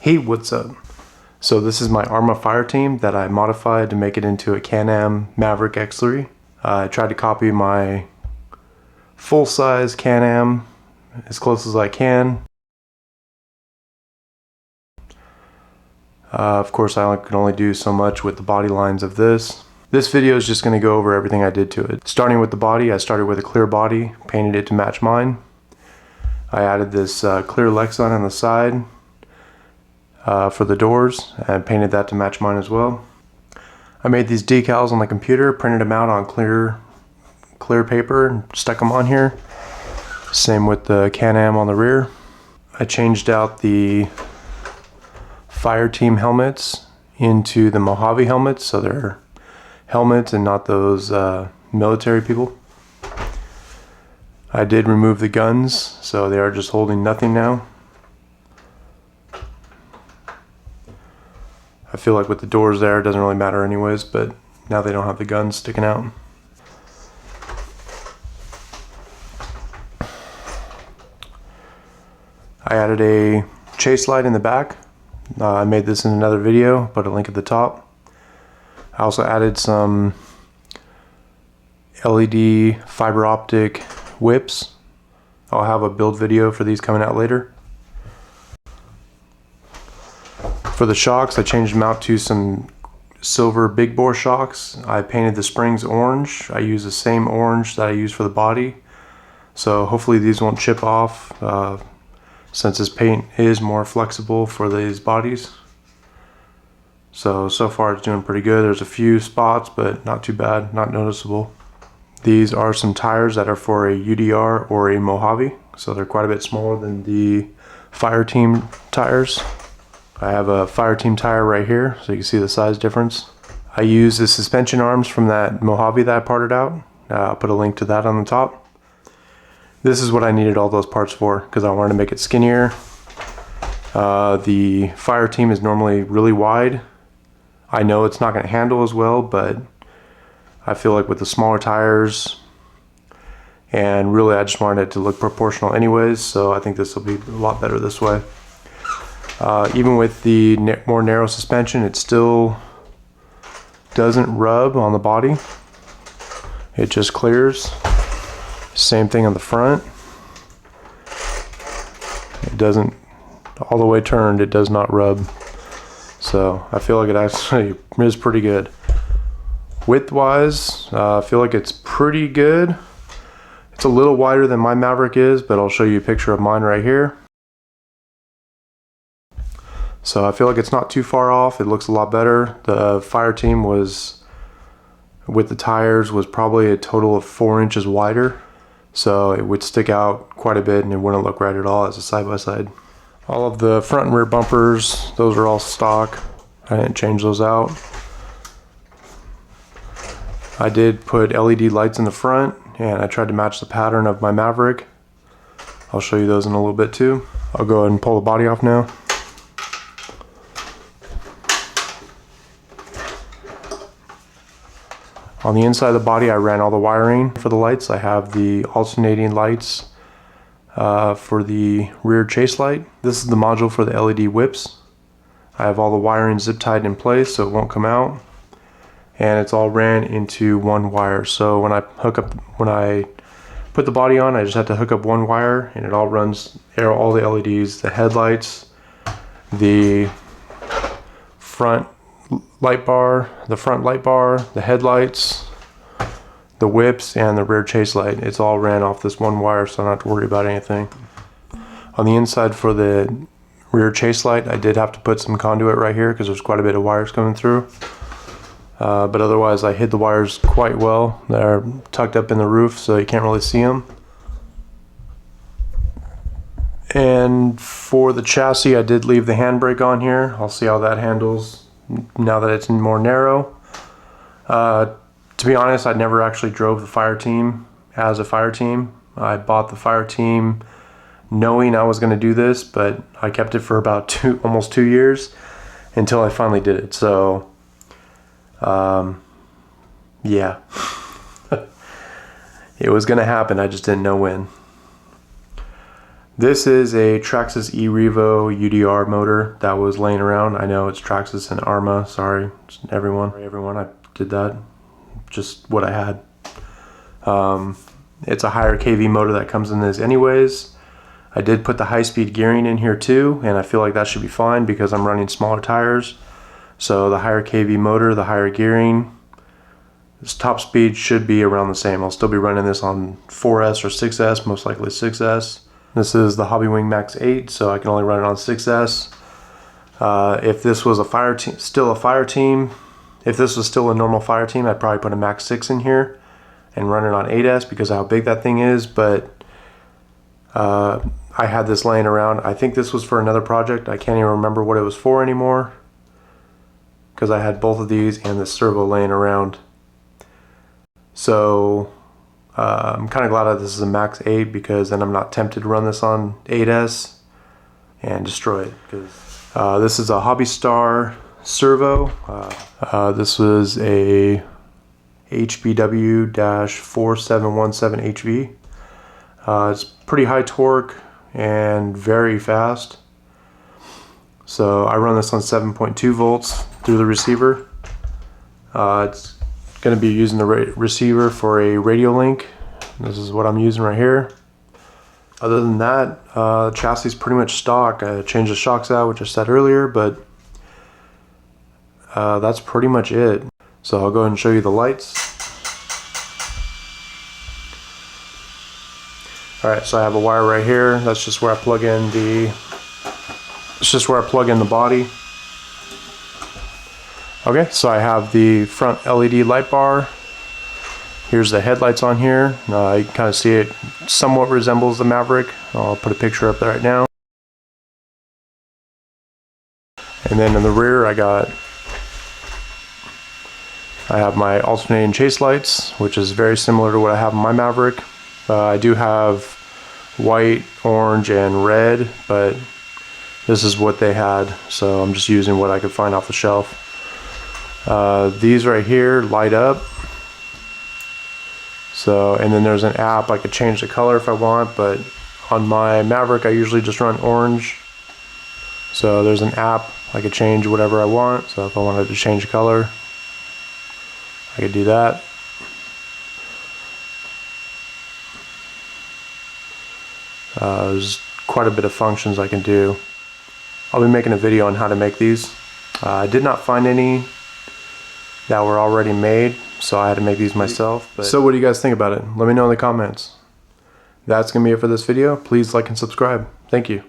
Hey, what's up? So this is my Arrma fire team that I modified to make it into a Can-Am Maverick X3. I tried to copy my full-size Can-Am as close as I can. Of course, I can only do so much with the body lines of this. This video is just going to go over everything I did to it. Starting with the body, I started with a clear body, painted it to match mine. I added this clear Lexan on the side for the doors and painted that to match mine as well. I made these decals on the computer, printed them out on clear paper and stuck them on here. Same with the Can-Am on the rear. I changed out the fire team helmets into the Mojave helmets, so they're helmets and not those military people. I did remove the guns, so they are just holding nothing now. I feel like with the doors there, it doesn't really matter anyways, but now they don't have the guns sticking out. I added a chase light in the back. I made this in another video, put a link at the top. I also added some LED fiber optic whips. I'll have a build video for these coming out later. For the shocks, I changed them out to some silver big bore shocks. I painted the springs orange. I use the same orange that I use for the body. So hopefully these won't chip off since this paint is more flexible for these bodies. So far it's doing pretty good. There's a few spots, but not too bad, not noticeable. These are some tires that are for a UDR or a Mojave. So they're quite a bit smaller than the fire team tires. I have a fire team tire right here, so you can see the size difference. I use the suspension arms from that Mojave that I parted out. I'll put a link to that on the top. This is what I needed all those parts for, because I wanted to make it skinnier. The fire team is normally really wide. I know it's not going to handle as well, but I feel like with the smaller tires, and really I just wanted it to look proportional anyways, so I think this will be a lot better this way. Even with the more narrow suspension, it still doesn't rub on the body. It just clears. Same thing on the front. It doesn't, all the way turned, it does not rub. So I feel like it actually is pretty good. Width-wise, I feel like it's pretty good. It's a little wider than my Maverick is, but I'll show you a picture of mine right here. So I feel like it's not too far off. It looks a lot better. The fire team was, with the tires, was probably a total of 4 inches wider. So it would stick out quite a bit and it wouldn't look right at all as a side-by-side. All of the front and rear bumpers, those are all stock. I didn't change those out. I did put LED lights in the front and I tried to match the pattern of my Maverick. I'll show you those in a little bit too. I'll go ahead and pull the body off now. On the inside of the body, I ran all the wiring for the lights. I have the alternating lights for the rear chase light. This is the module for the LED whips. I have all the wiring zip tied in place so it won't come out. And it's all ran into one wire. So when I put the body on, I just have to hook up one wire and it all runs all the LEDs, the headlights, the front light bar, the headlights, the whips, and the rear chase light. It's all ran off this one wire, so I don't have to worry about anything. On the inside for the rear chase light, I did have to put some conduit right here because there's quite a bit of wires coming through. But otherwise I hid the wires quite well. They're tucked up in the roof so you can't really see them. And for the chassis, I did leave the handbrake on here. I'll see how that handles now that it's more narrow. To be honest, I never actually drove the fire team as a fire team. I bought the fire team knowing I was going to do this, but I kept it for about almost 2 years until I finally did it. So yeah, it was going to happen. I just didn't know when. This is a Traxxas eRevo UDR motor that was laying around. I know it's Traxxas and Arrma. Sorry, everyone. I did that. Just what I had. It's a higher kV motor that comes in this anyways. I did put the high-speed gearing in here too, and I feel like that should be fine because I'm running smaller tires. So the higher kV motor, the higher gearing, this top speed should be around the same. I'll still be running this on 4S or 6S, most likely 6S. This is the Hobbywing Max 8, so I can only run it on 6S. If this was still a fire team, if this was still a normal fire team, I'd probably put a Max 6 in here and run it on 8S because of how big that thing is, but I had this laying around. I think this was for another project. I can't even remember what it was for anymore because I had both of these and the servo laying around. So I'm kind of glad that this is a Max 8 because then I'm not tempted to run this on 8S and destroy it. This is a Hobby Star servo. This was a HBW-4717HV. It's pretty high torque and very fast. So I run this on 7.2 volts through the receiver. It's going to be using the receiver for a radio link. This is what I'm using right here. Other than that, the chassis is pretty much stock. I changed the shocks out, which I said earlier, but that's pretty much it. So I'll go ahead and show you the lights. Alright, so I have a wire right here. That's just where I plug in the body. Okay, so I have the front LED light bar. Here's the headlights on here. You can kind of see it somewhat resembles the Maverick. I'll put a picture up there right now. And then in the rear I have my alternating chase lights, which is very similar to what I have in my Maverick. I do have white, orange, and red, but this is what they had, so I'm just using what I could find off the shelf. These right here light up. So, and then there's an app. I could change the color if I want, but on my Maverick I usually just run orange. So there's an app. I could change whatever I want. So if I wanted to change the color, I could do that. There's quite a bit of functions I can do. I'll be making a video on how to make these. I did not find any that were already made, so I had to make these myself. So what do you guys think about it? Let me know in the comments. That's going to be it for this video. Please like and subscribe. Thank you.